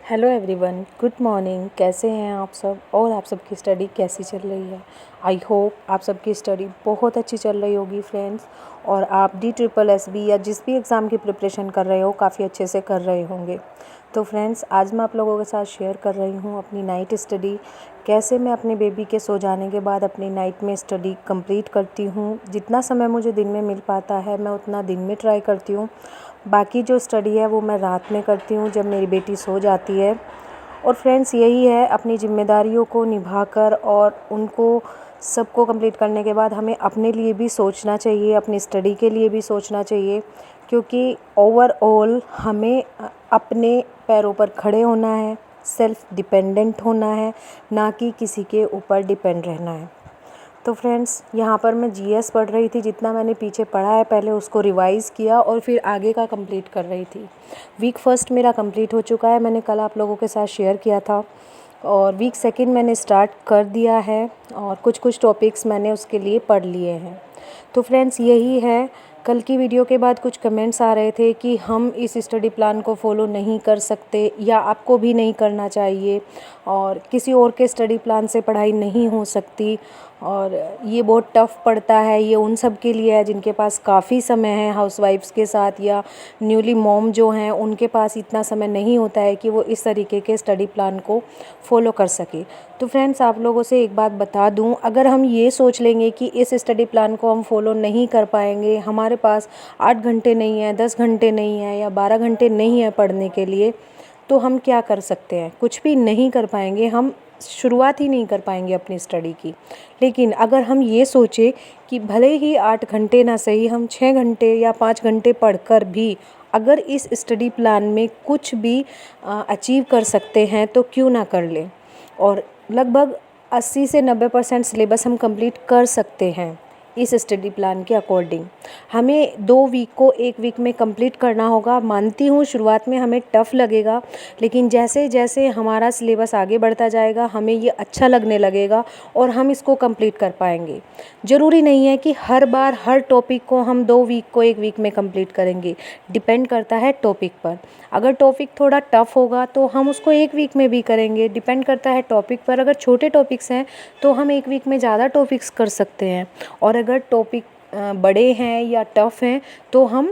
Hello everyone, good morning. कैसे हैं आप सब और आप सबकी स्टडी कैसी चल रही है। आई होप आप सबकी स्टडी बहुत अच्छी चल रही होगी फ्रेंड्स, और आप DSSB या जिस भी एग्ज़ाम की प्रिपरेशन कर रहे हो काफ़ी अच्छे से कर रहे होंगे। तो फ्रेंड्स, आज मैं आप लोगों के साथ शेयर कर रही हूँ अपनी नाइट स्टडी, कैसे मैं अपने बेबी के सो जाने के बाद अपनी नाइट में स्टडी कंप्लीट करती हूँ। जितना समय मुझे दिन में मिल पाता है मैं उतना दिन में ट्राई करती हूँ। बाकी जो स्टडी है वो मैं रात में करती हूँ जब मेरी बेटी सो जाती है। और फ्रेंड्स, यही है, अपनी ज़िम्मेदारियों को निभाकर और उनको सबको कंप्लीट करने के बाद हमें अपने लिए भी सोचना चाहिए, अपनी स्टडी के लिए भी सोचना चाहिए, क्योंकि ओवरऑल हमें अपने पैरों पर खड़े होना है, सेल्फ डिपेंडेंट होना है, ना कि किसी के ऊपर डिपेंड रहना है। तो फ्रेंड्स, यहाँ पर मैं जीएस पढ़ रही थी। जितना मैंने पीछे पढ़ा है पहले उसको रिवाइज़ किया और फिर आगे का कंप्लीट कर रही थी। वीक फर्स्ट मेरा कंप्लीट हो चुका है, मैंने कल आप लोगों के साथ शेयर किया था, और वीक सेकंड मैंने स्टार्ट कर दिया है और कुछ कुछ टॉपिक्स मैंने उसके लिए पढ़ लिए हैं। तो फ्रेंड्स, यही है। कल की वीडियो के बाद कुछ कमेंट्स आ रहे थे कि हम इस स्टडी प्लान को फॉलो नहीं कर सकते या आपको भी नहीं करना चाहिए, और किसी और के स्टडी प्लान से पढ़ाई नहीं हो सकती, और ये बहुत टफ़ पड़ता है। ये उन सब के लिए है जिनके पास काफ़ी समय है, हाउसवाइफ्स के साथ या न्यूली मॉम जो हैं उनके पास इतना समय नहीं होता है कि वो इस तरीके के स्टडी प्लान को फॉलो कर सके। तो फ्रेंड्स, आप लोगों से एक बात बता दूं, अगर हम ये सोच लेंगे कि इस स्टडी प्लान को हम फॉलो नहीं कर पाएंगे, हमारे पास 8 घंटे नहीं है, 10 घंटे नहीं है या 12 घंटे नहीं है पढ़ने के लिए, तो हम क्या कर सकते हैं? कुछ भी नहीं कर पाएंगे, हम शुरुआत ही नहीं कर पाएंगे अपनी स्टडी की। लेकिन अगर हम ये सोचें कि भले ही 8 घंटे ना सही, हम 6 घंटे या 5 घंटे पढ़कर भी अगर इस स्टडी प्लान में कुछ भी अचीव कर सकते हैं तो क्यों ना कर लें। और लगभग 80 से 90% सिलेबस हम कंप्लीट कर सकते हैं इस स्टडी प्लान के अकॉर्डिंग। हमें 2 वीक को 1 वीक में कंप्लीट करना होगा। मानती हूँ शुरुआत में हमें टफ़ लगेगा, लेकिन जैसे जैसे हमारा सिलेबस आगे बढ़ता जाएगा हमें ये अच्छा लगने लगेगा और हम इसको कंप्लीट कर पाएंगे। ज़रूरी नहीं है कि हर बार हर टॉपिक को हम 2 वीक को 1 वीक में कंप्लीट करेंगे, डिपेंड करता है टॉपिक पर। अगर टॉपिक थोड़ा टफ़ होगा तो हम उसको 1 वीक में भी करेंगे, डिपेंड करता है टॉपिक पर। अगर छोटे टॉपिक्स हैं तो हम 1 वीक में ज़्यादा टॉपिक्स कर सकते हैं, और अगर टॉपिक बड़े हैं या टफ़ हैं तो हम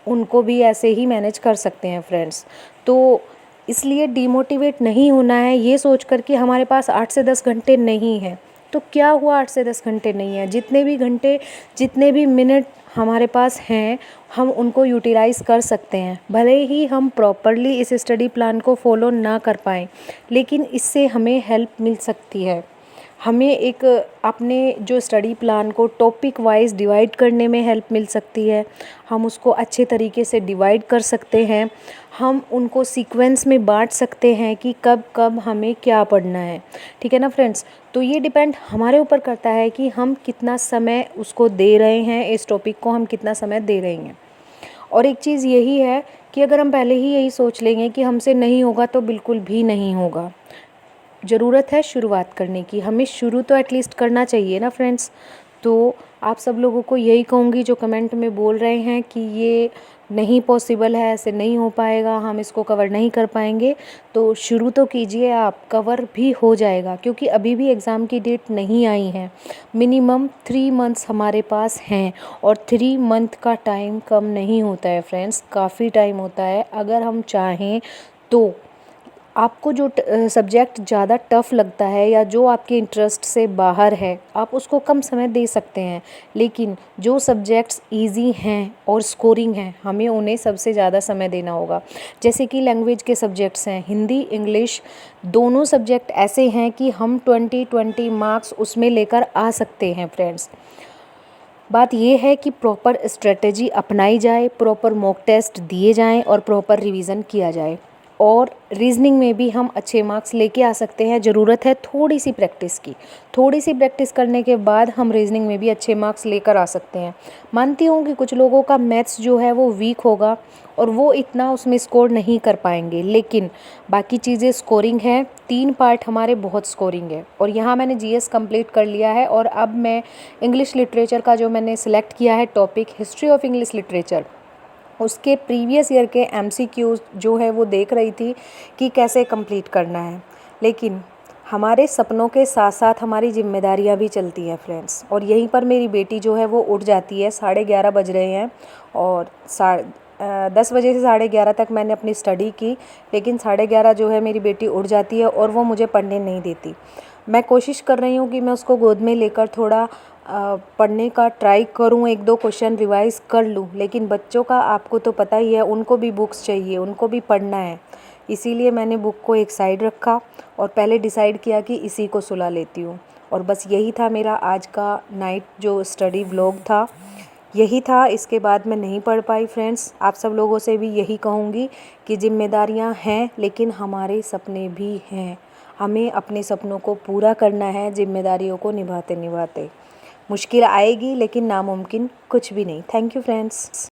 उनको भी ऐसे ही मैनेज कर सकते हैं फ्रेंड्स। तो इसलिए डीमोटिवेट नहीं होना है ये सोचकर कि हमारे पास 8 से 10 घंटे नहीं हैं। तो क्या हुआ, 8 से 10 घंटे नहीं है, जितने भी घंटे जितने भी मिनट हमारे पास हैं हम उनको यूटिलाइज़ कर सकते हैं। भले ही हम प्रॉपरली इस स्टडी प्लान को फॉलो ना कर पाएँ, लेकिन इससे हमें हेल्प मिल सकती है। हमें एक अपने जो स्टडी प्लान को टॉपिक वाइज डिवाइड करने में हेल्प मिल सकती है। हम उसको अच्छे तरीके से डिवाइड कर सकते हैं, हम उनको सीक्वेंस में बांट सकते हैं कि कब कब हमें क्या पढ़ना है। ठीक है ना फ्रेंड्स। तो ये डिपेंड हमारे ऊपर करता है कि हम कितना समय उसको दे रहे हैं, इस टॉपिक को हम कितना समय दे रहे हैं। और एक चीज़ यही है कि अगर हम पहले ही यही सोच लेंगे कि हमसे नहीं होगा तो बिल्कुल भी नहीं होगा। ज़रूरत है शुरुआत करने की, हमें शुरू तो एटलीस्ट करना चाहिए ना फ्रेंड्स। तो आप सब लोगों को यही कहूँगी जो कमेंट में बोल रहे हैं कि ये नहीं पॉसिबल है, ऐसे नहीं हो पाएगा, हम इसको कवर नहीं कर पाएंगे, तो शुरू तो कीजिए आप, कवर भी हो जाएगा। क्योंकि अभी भी एग्ज़ाम की डेट नहीं आई है, मिनिमम 3 मंथ्स हमारे पास हैं, और 3 मंथ का टाइम कम नहीं होता है फ्रेंड्स, काफ़ी टाइम होता है। अगर हम चाहें तो आपको जो सब्जेक्ट ज़्यादा टफ़ लगता है या जो आपके इंटरेस्ट से बाहर है आप उसको कम समय दे सकते हैं, लेकिन जो सब्जेक्ट्स इजी हैं और स्कोरिंग हैं हमें उन्हें सबसे ज़्यादा समय देना होगा। जैसे कि लैंग्वेज के सब्जेक्ट्स हैं, हिंदी इंग्लिश, दोनों सब्जेक्ट ऐसे हैं कि हम 20-20 मार्क्स उसमें लेकर आ सकते हैं फ्रेंड्स। बात यह है कि प्रॉपर स्ट्रेटजी अपनाई जाए, प्रॉपर मॉक टेस्ट दिए जाएं और प्रॉपर रिवीजन किया जाए, और रीजनिंग में भी हम अच्छे मार्क्स लेके आ सकते हैं। ज़रूरत है थोड़ी सी प्रैक्टिस की, थोड़ी सी प्रैक्टिस करने के बाद हम रीजनिंग में भी अच्छे मार्क्स लेकर आ सकते हैं। मानती हूँ कि कुछ लोगों का मैथ्स जो है वो वीक होगा और वो इतना उसमें स्कोर नहीं कर पाएंगे, लेकिन बाकी चीज़ें स्कोरिंग है। 3 पार्ट हमारे बहुत स्कोरिंग है, और यहाँ मैंने जीएस कंप्लीट कर लिया है, और अब मैं इंग्लिश लिटरेचर का जो मैंने सिलेक्ट किया है topic, history of English literature, उसके प्रीवियस ईयर के एमसीक्यूज़ जो है वो देख रही थी कि कैसे कंप्लीट करना है। लेकिन हमारे सपनों के साथ साथ हमारी जिम्मेदारियां भी चलती हैं फ्रेंड्स। और यहीं पर मेरी बेटी जो है वो उठ जाती है, 11:30 बज रहे हैं और 10 बजे से 11:30 तक मैंने अपनी स्टडी की। लेकिन 11:30 जो है मेरी बेटी उठ जाती है और वो मुझे पढ़ने नहीं देती। मैं कोशिश कर रही हूँ कि मैं उसको गोद में लेकर थोड़ा पढ़ने का ट्राई करूँ, 1-2 क्वेश्चन रिवाइज़ कर लूँ। लेकिन बच्चों का आपको तो पता ही है, उनको भी बुक्स चाहिए, उनको भी पढ़ना है। इसीलिए मैंने बुक को एक साइड रखा और पहले डिसाइड किया कि इसी को सुला लेती हूँ। और बस यही था मेरा आज का नाइट जो स्टडी व्लॉग था, यही था। इसके बाद मैं नहीं पढ़ पाई फ्रेंड्स। आप सब लोगों से भी यही कहूँगी कि जिम्मेदारियाँ हैं लेकिन हमारे सपने भी हैं। हमें अपने सपनों को पूरा करना है, जिम्मेदारियों को निभाते निभाते। मुश्किल आएगी लेकिन नामुमकिन कुछ भी नहीं। Thank you friends.